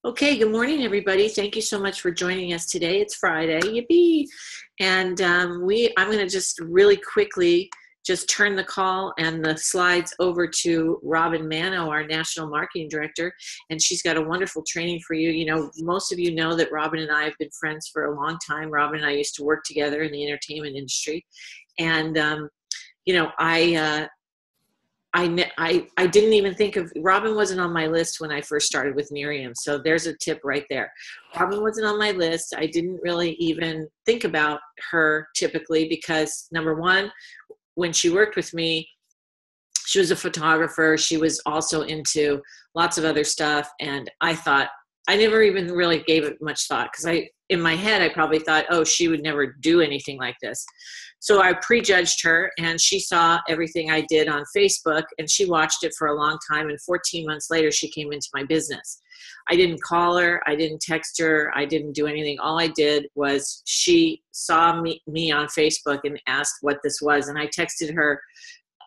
Okay, good morning, everybody. Thank you so much for joining us today. It's Friday, yippee! And I'm going to just really quickly just turn the call and the slides over to Robin Mano, our National Marketing Director, and she's got a wonderful training for you. You know, most of you know that Robin and I have been friends for a long time. Robin and I used to work together in the entertainment industry, and you know, I didn't even think of Robin wasn't on my list when I first started with Miriam. So there's a tip right there. Robin wasn't on my list. I didn't really even think about her typically because number one, when she worked with me, she was a photographer. She was also into lots of other stuff. And I never even really gave it much thought because in my head, I probably thought, oh, she would never do anything like this. So I prejudged her, and she saw everything I did on Facebook, and she watched it for a long time. And 14 months later, she came into my business. I didn't call her. I didn't text her. I didn't do anything. All I did was she saw me on Facebook and asked what this was. And I texted her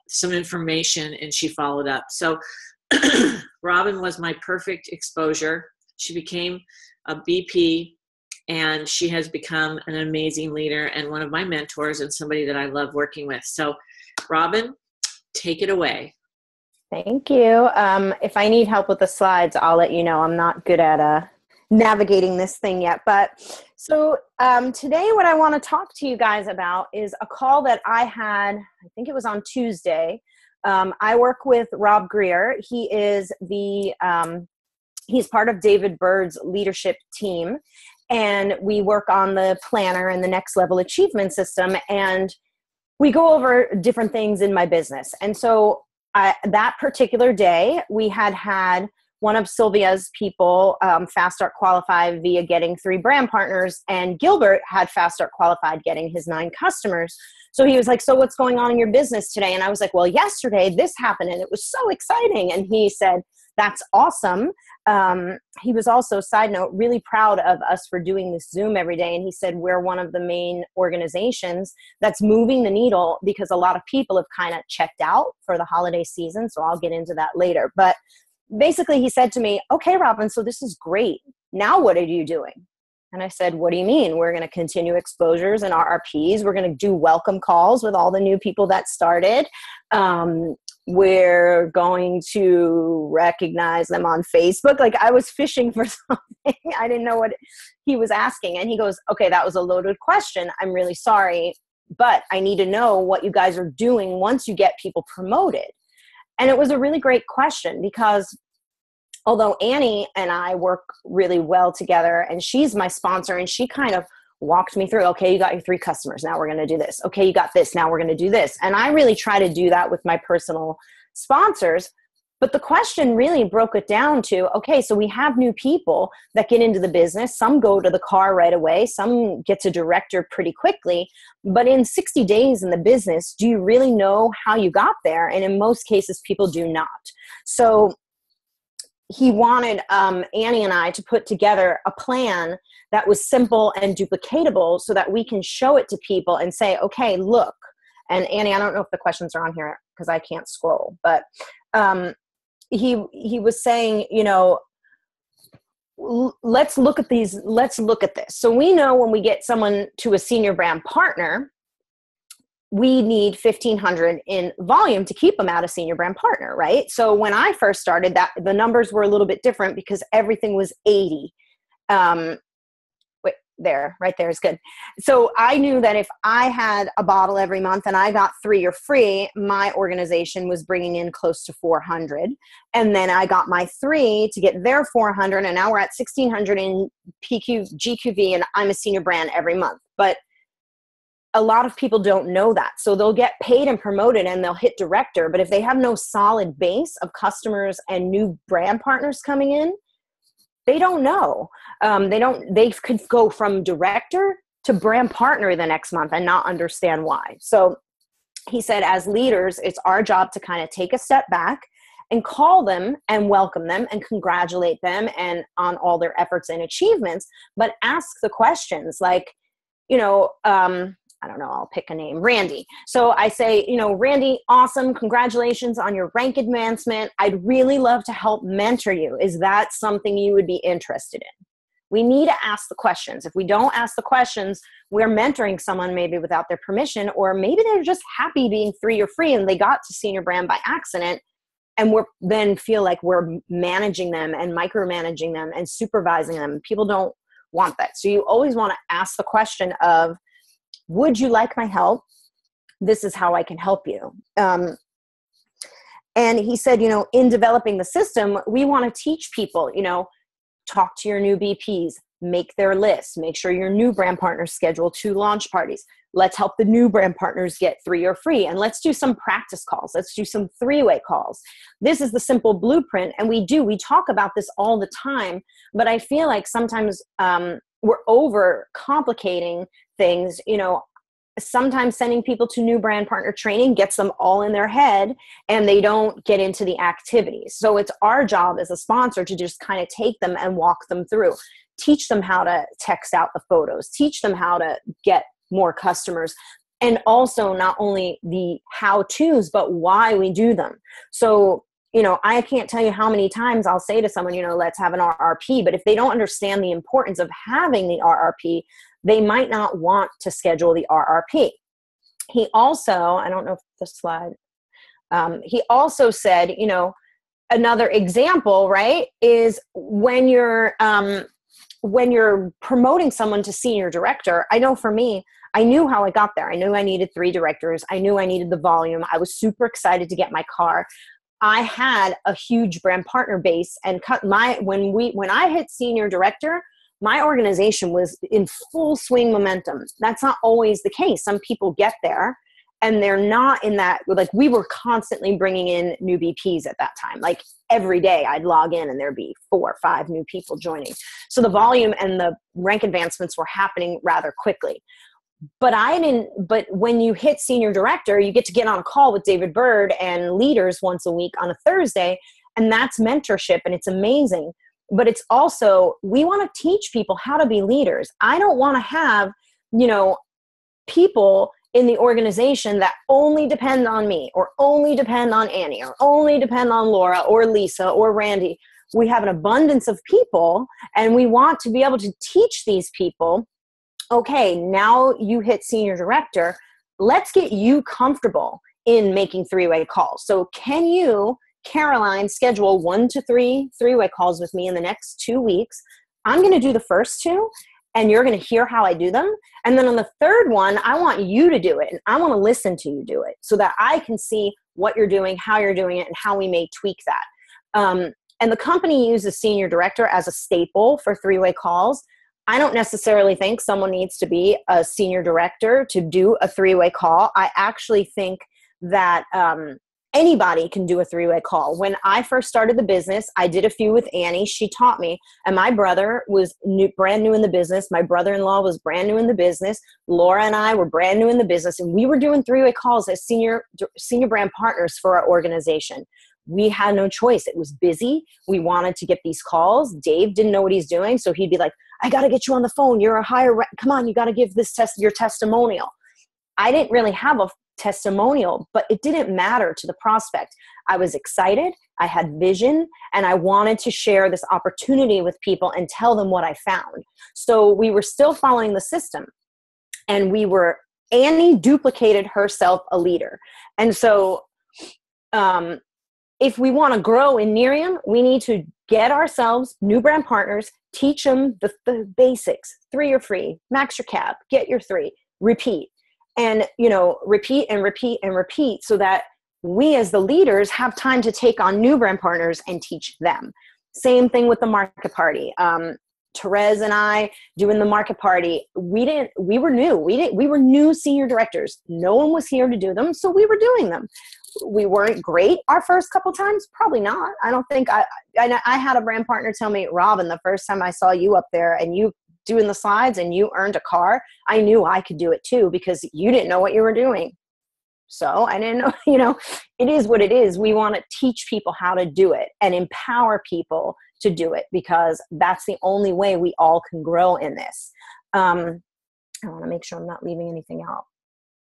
some information, and she followed up. So Robin was my perfect exposure. She became a BP, and she has become an amazing leader and one of my mentors and somebody that I love working with. So Robin, take it away. Thank you. If I need help with the slides, I'll let you know. I'm not good at navigating this thing yet. But so today what I want to talk to you guys about is a call that I had, I think it was on Tuesday. I work with Rob Greer. He is he's part of David Bird's leadership team. And we work on the planner and the next level achievement system. And we go over different things in my business. And so that particular day, we had one of Sylvia's people Fast Start qualify via getting 3 brand partners. And Gilbert had Fast Start qualified getting his 9 customers. So he was like, so what's going on in your business today? And I was like, well, yesterday this happened and it was so exciting. And he said, that's awesome. He was also, side note, really proud of us for doing this Zoom every day. And he said, we're one of the main organizations that's moving the needle because a lot of people have kind of checked out for the holiday season. So I'll get into that later. But basically he said to me, okay, Robin, so this is great. Now what are you doing? And I said, what do you mean? We're going to continue exposures and RRPs. We're going to do welcome calls with all the new people that started. We're going to recognize them on Facebook. Like I was fishing for something. I didn't know what he was asking. And he goes, okay, that was a loaded question. I'm really sorry, but I need to know what you guys are doing once you get people promoted. And it was a really great question because although Annie and I work really well together and she's my sponsor and she kind of walked me through, okay, you got your 3 customers. Now we're going to do this. Okay, you got this. Now we're going to do this. And I really try to do that with my personal sponsors. But the question really broke it down to, okay, so we have new people that get into the business. Some go to the car right away. Some get to director pretty quickly. But in 60 days in the business, do you really know how you got there? And in most cases, people do not. So he wanted Annie and I to put together a plan that was simple and duplicatable so that we can show it to people and say, okay, look. And Annie, I don't know if the questions are on here because I can't scroll, but he was saying, you know, let's look at these. Let's look at this. So we know when we get someone to a senior brand partner, we need 1,500 in volume to keep them at a senior brand partner, right? So when I first started, that the numbers were a little bit different because everything was 80. Right there is good. So I knew that if I had a bottle every month and I got 3 or free, my organization was bringing in close to 400. And then I got my 3 to get their 400. And now we're at 1,600 in GQV, and I'm a senior brand every month. But a lot of people don't know that. So they'll get paid and promoted and they'll hit director. But if they have no solid base of customers and new brand partners coming in, they don't know. They could go from director to brand partner the next month and not understand why. So he said, as leaders, it's our job to kind of take a step back and call them and welcome them and congratulate them and on all their efforts and achievements, but ask the questions like, you know, I don't know, I'll pick a name, Randy. So I say, Randy, awesome. Congratulations on your rank advancement. I'd really love to help mentor you. Is that something you would be interested in? We need to ask the questions. If we don't ask the questions, we're mentoring someone maybe without their permission, or maybe they're just happy being 3 or free and they got to senior brand by accident, and we're then feel like we're managing them and micromanaging them and supervising them. People don't want that. So you always want to ask the question of, would you like my help? This is how I can help you. And he said, in developing the system, we want to teach people, talk to your new BPs, make their lists, make sure your new brand partners schedule 2 launch parties. Let's help the new brand partners get 3 or free. And let's do some practice calls. Let's do some 3-way calls. This is the simple blueprint. And we talk about this all the time, but I feel like sometimes we're over complicating things. Sometimes sending people to new brand partner training gets them all in their head and they don't get into the activities. So it's our job as a sponsor to just kind of take them and walk them through, teach them how to text out the photos, teach them how to get more customers, and also not only the how-tos, but why we do them. So, I can't tell you how many times I'll say to someone, let's have an RRP, but if they don't understand the importance of having the RRP, they might not want to schedule the RRP. He also, I don't know if the slide, he also said, another example, right, is when you're promoting someone to senior director. I know for me, I knew how I got there. I knew I needed 3 directors. I knew I needed the volume. I was super excited to get my car. I had a huge brand partner base, and when I hit senior director, my organization was in full swing momentum. That's not always the case. Some people get there and they're not in that, like we were constantly bringing in new BPs at that time. Like every day I'd log in and there'd be 4 or 5 new people joining. So the volume and the rank advancements were happening rather quickly. But when you hit senior director, you get to get on a call with David Bird and leaders once a week on a Thursday. And that's mentorship, and it's amazing. But it's also, we want to teach people how to be leaders. I don't want to have, people in the organization that only depend on me, or only depend on Annie, or only depend on Laura or Lisa or Randy. We have an abundance of people, and we want to be able to teach these people, okay, now you hit senior director, let's get you comfortable in making 3-way calls. So can you, Caroline, schedule 1 to 3 3-way calls with me in the next 2 weeks? I'm going to do the first 2, and you're going to hear how I do them. And then on the third one, I want you to do it, and I want to listen to you do it so that I can see what you're doing, how you're doing it, and how we may tweak that. And the company uses senior director as a staple for 3-way calls. I don't necessarily think someone needs to be a senior director to do a 3-way call. I actually think that anybody can do a 3-way call. When I first started the business, I did a few with Annie. She taught me, and my brother was brand new in the business. My brother-in-law was brand new in the business. Laura and I were brand new in the business, and we were doing 3-way calls as senior brand partners for our organization. We had no choice. It was busy. We wanted to get these calls. Dave didn't know what he's doing, so he'd be like, I got to get you on the phone. You're a higher, come on, you got to give this your testimonial. I didn't really have a testimonial, but it didn't matter to the prospect. I was excited, I had vision, and I wanted to share this opportunity with people and tell them what I found. So we were still following the system, and Annie duplicated herself a leader. And so if we want to grow in Nerium, we need to get ourselves new brand partners, teach them the basics. 3 or free, max your cap, get your 3, repeat. And, repeat and repeat and repeat so that we as the leaders have time to take on new brand partners and teach them. Same thing with the market party. Therese and I doing the market party, we were new. We were new senior directors. No one was here to do them, so we were doing them. We weren't great our first couple times, probably not. I don't think I had a brand partner tell me, Robin, the first time I saw you up there and you doing the slides and you earned a car, I knew I could do it too because you didn't know what you were doing. So I didn't know, it is what it is. We want to teach people how to do it and empower people to do it because that's the only way we all can grow in this. I want to make sure I'm not leaving anything out.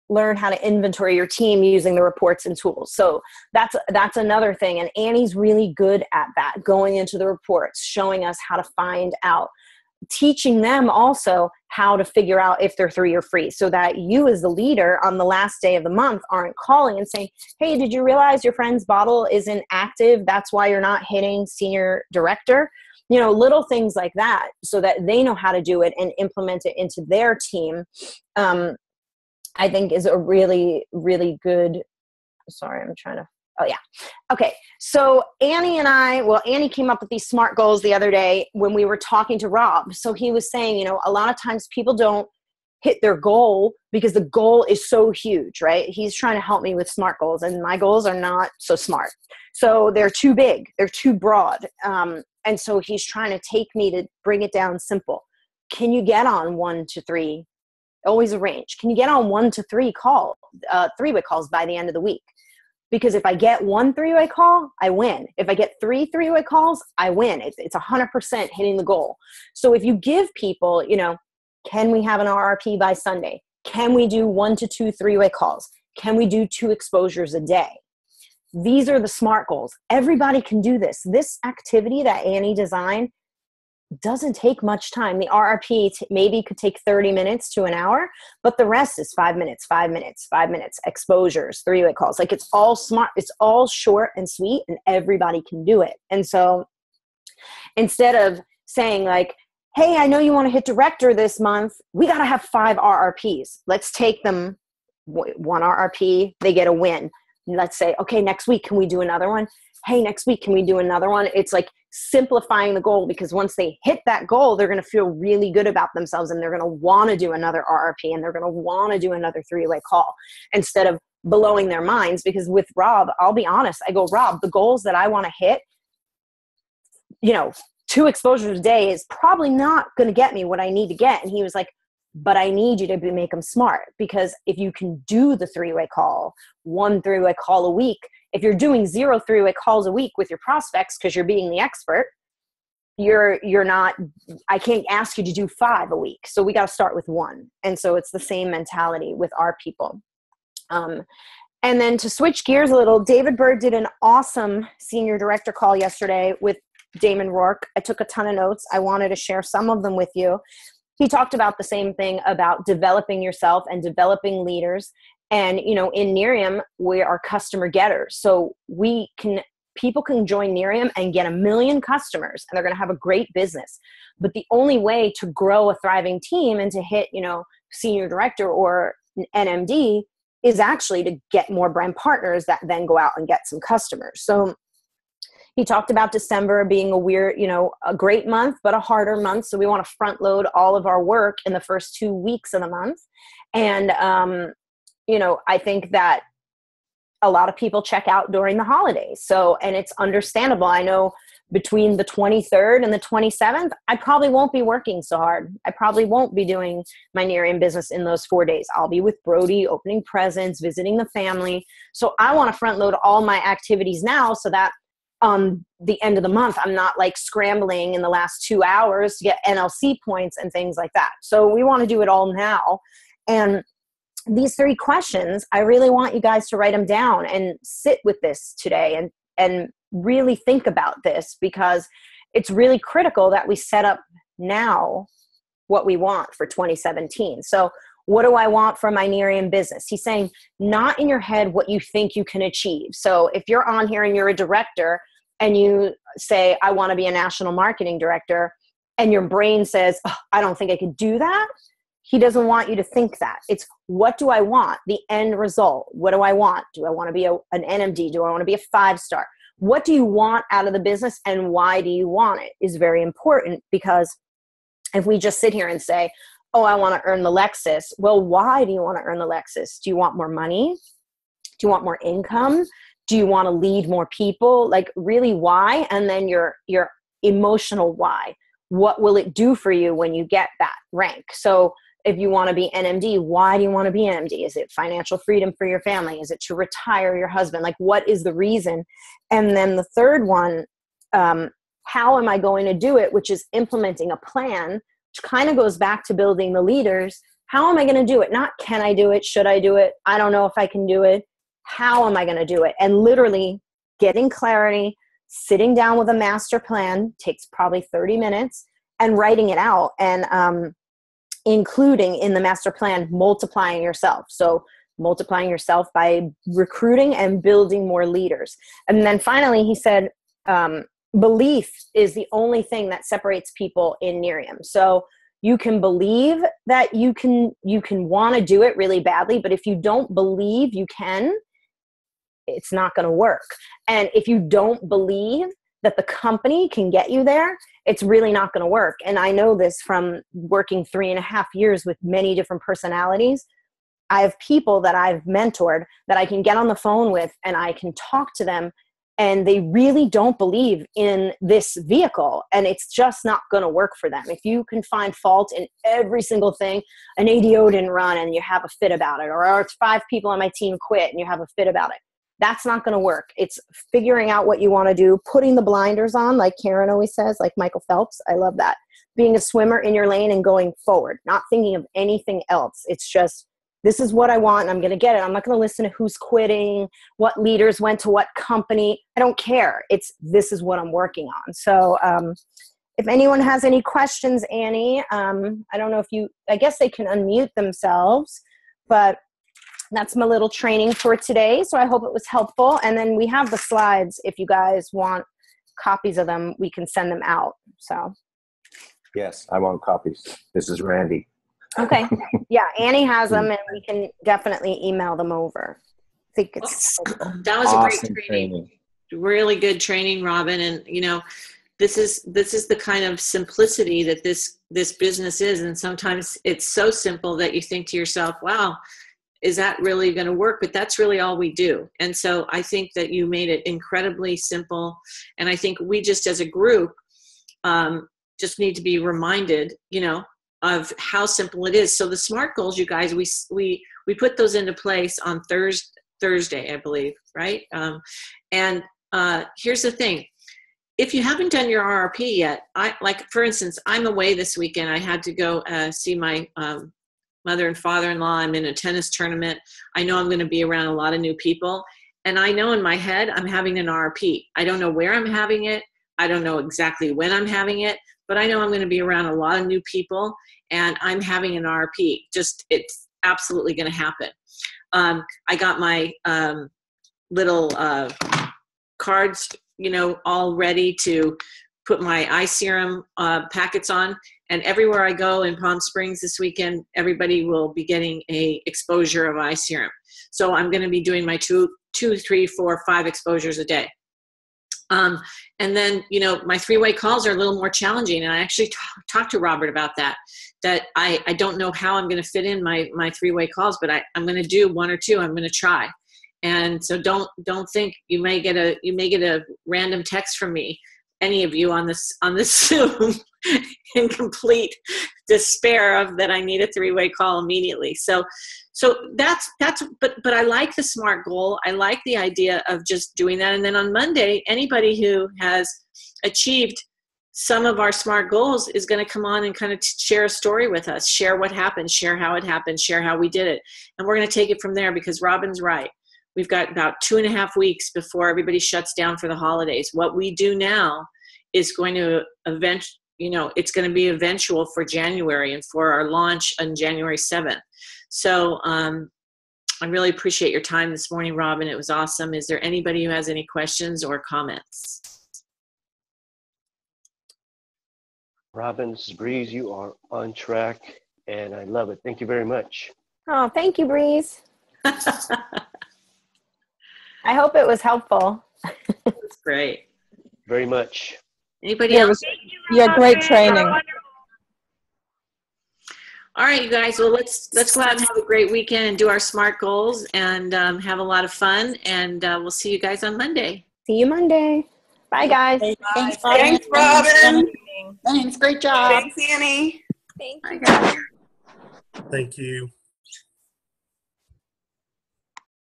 learn how to inventory your team using the reports and tools. So that's another thing. And Annie's really good at that, going into the reports, showing us how to find out, teaching them also how to figure out if they're 3 or free, so that you as the leader on the last day of the month aren't calling and saying, hey, did you realize your friend's bottle isn't active? That's why you're not hitting senior director. Little things like that, so that they know how to do it and implement it into their team. I think is a really, really good, Okay. So Annie came up with these SMART goals the other day when we were talking to Rob. So he was saying, a lot of times people don't hit their goal because the goal is so huge, right? He's trying to help me with SMART goals, and my goals are not so smart. So they're too big. They're too broad. And so he's trying to take me to bring it down simple. Can you get on 1 to 3? Always a range. Can you get on 1 to 3 three-way calls by the end of the week? Because if I get 1 three-way call, I win. If I get 3 three-way calls, I win. It's 100% hitting the goal. So if you give people, can we have an RRP by Sunday? Can we do 1 to 2 three-way calls? Can we do 2 exposures a day? These are the SMART goals. Everybody can do this. This activity that Annie designed doesn't take much time. The RRP maybe could take 30 minutes to an hour, but the rest is 5 minutes, 5 minutes, 5 minutes, exposures, three-way calls. Like, it's all smart. It's all short and sweet, and everybody can do it. And so instead of saying like, hey, I know you want to hit director this month, we got to have 5 RRPs. Let's take them 1 RRP. They get a win. Let's say, okay, next week, can we do another one? Hey, next week, can we do another one? It's like simplifying the goal, because once they hit that goal, they're going to feel really good about themselves, and they're going to want to do another RRP, and they're going to want to do another three-way call instead of blowing their minds. Because with Rob, I'll be honest, I go, Rob, the goals that I want to hit, 2 exposures a day is probably not going to get me what I need to get. And he was like, but I need you to make them smart, because if you can do the three-way call, 1 three-way call a week, if you're doing 0 three-way calls a week with your prospects because you're being the expert, you're not, I can't ask you to do 5 a week. So we got to start with 1. And so it's the same mentality with our people. And then to switch gears a little, David Bird did an awesome senior director call yesterday with Damon Rourke. I took a ton of notes. I wanted to share some of them with you. He talked about the same thing about developing yourself and developing leaders. And, in Nerium, we are customer getters. So people can join Nerium and get 1 million customers, and they're going to have a great business. But the only way to grow a thriving team and to hit, senior director or NMD is actually to get more brand partners that then go out and get some customers. So he talked about December being a great month, but a harder month. So we want to front load all of our work in the first 2 weeks of the month. And, I think that a lot of people check out during the holidays. So, and it's understandable. I know between the 23rd and the 27th, I probably won't be working so hard. I probably won't be doing my Nerium business in those 4 days. I'll be with Brody, opening presents, visiting the family. So I want to front load all my activities now, so that the end of the month, I'm not like scrambling in the last 2 hours to get NLC points and things like that. So we want to do it all now. And these 3 questions, I really want you guys to write them down and sit with this today and really think about this, because it's really critical that we set up now what we want for 2017. So what do I want for my Nerium business? He's saying, not in your head what you think you can achieve. So if you're on here and you're a director and you say, I want to be a national marketing director, and your brain says, oh, I don't think I could do that. He doesn't want you to think that. It's, what do I want? The end result. What do I want? Do I want to be an NMD? Do I want to be a 5-star? What do you want out of the business, and why do you want it is very important. Because if we just sit here and say, oh, I want to earn the Lexus. Well, why do you want to earn the Lexus? Do you want more money? Do you want more income? Do you want to lead more people? Like, really, why? And then your emotional why. What will it do for you when you get that rank? So if you want to be NMD, why do you want to be NMD? Is it financial freedom for your family? Is it to retire your husband? Like, what is the reason? And then the third one, how am I going to do it? Which is implementing a plan, which kind of goes back to building the leaders. How am I going to do it? Not can I do it? Should I do it? I don't know if I can do it. How am I going to do it? And literally getting clarity, sitting down with a master plan takes probably 30 minutes, and writing it out, and including in the master plan multiplying yourself. So multiplying yourself by recruiting and building more leaders. And then finally, he said, belief is the only thing that separates people in Nerium. So you can believe that you can want to do it really badly, but if you don't believe you can, it's not going to work. And if you don't believe that the company can get you there, it's really not going to work. And I know this from working 3.5 years with many different personalities. I have people that I've mentored that I can get on the phone with, and I can talk to them, and they really don't believe in this vehicle, and it's just not going to work for them. If you can find fault in every single thing, an ADO didn't run and you have a fit about it, or 5 people on my team quit and you have a fit about it, that's not going to work. It's figuring out what you want to do, putting the blinders on, like Karen always says, like Michael Phelps. I love that. Being a swimmer in your lane and going forward, not thinking of anything else. It's just, this is what I want, and I'm going to get it. I'm not going to listen to who's quitting, what leaders went to what company. I don't care. This is what I'm working on. So if anyone has any questions, Annie, I don't know if I guess they can unmute themselves, but that's my little training for today. So I hope it was helpful. And then we have the slides. If you guys want copies of them, we can send them out. So. Yes, I want copies. This is Randy. Okay. Yeah, Annie has them, and we can definitely email them over. I think it's that was awesome a great training. Really good training, Robin. And this is the kind of simplicity that this business is. And sometimes it's so simple that you think to yourself, wow, is that really going to work? But that's really all we do. And so I think that you made it incredibly simple. And I think we just as a group just need to be reminded, of how simple it is. So the SMART goals, you guys, we put those into place on Thursday, I believe, right? And here's the thing. If you haven't done your RRP yet, for instance, I'm away this weekend. I had to go see my mother and father-in-law. I'm in a tennis tournament. I know I'm going to be around a lot of new people. And I know in my head, I'm having an RRP. I don't know where I'm having it. I don't know exactly when I'm having it, but I know I'm going to be around a lot of new people, and I'm having an RRP. It's absolutely going to happen. I got my little cards, all ready to put my eye serum packets on. And everywhere I go in Palm Springs this weekend, everybody will be getting a exposure of eye serum. So I'm going to be doing my 2, 3, 4, 5 exposures a day. And then, my 3-way calls are a little more challenging. And I actually talked to Robert about that I don't know how I'm going to fit in my 3-way calls, but I'm going to do 1 or 2. I'm going to try. And so don't think you may get a random text from me, any of you on this Zoom in complete despair of that I need a 3-way call immediately. So that's but I like the SMART goal. I like the idea of just doing that. And then on Monday, anybody who has achieved some of our SMART goals is going to come on and kind of share a story with us, share what happened, share how it happened, share how we did it. And we're going to take it from there, because Robin's right. We've got about 2.5 weeks before everybody shuts down for the holidays. What we do now is going to it's going to be eventual for January and for our launch on January 7th. So I really appreciate your time this morning, Robin. It was awesome. Is there anybody who has any questions or comments? Robin, this is Breeze. You are on track, and I love it. Thank you very much. Oh, thank you, Breeze. I hope it was helpful. That's great. Very much. Anybody else? Great training. All right, you guys. Well, let's go out and have a great weekend and do our SMART goals and have a lot of fun. And we'll see you guys on Monday. See you Monday. Bye, guys. Thanks, Robin. Thanks. Great job. Thanks, Annie. Thank you. Bye, guys. Thank you.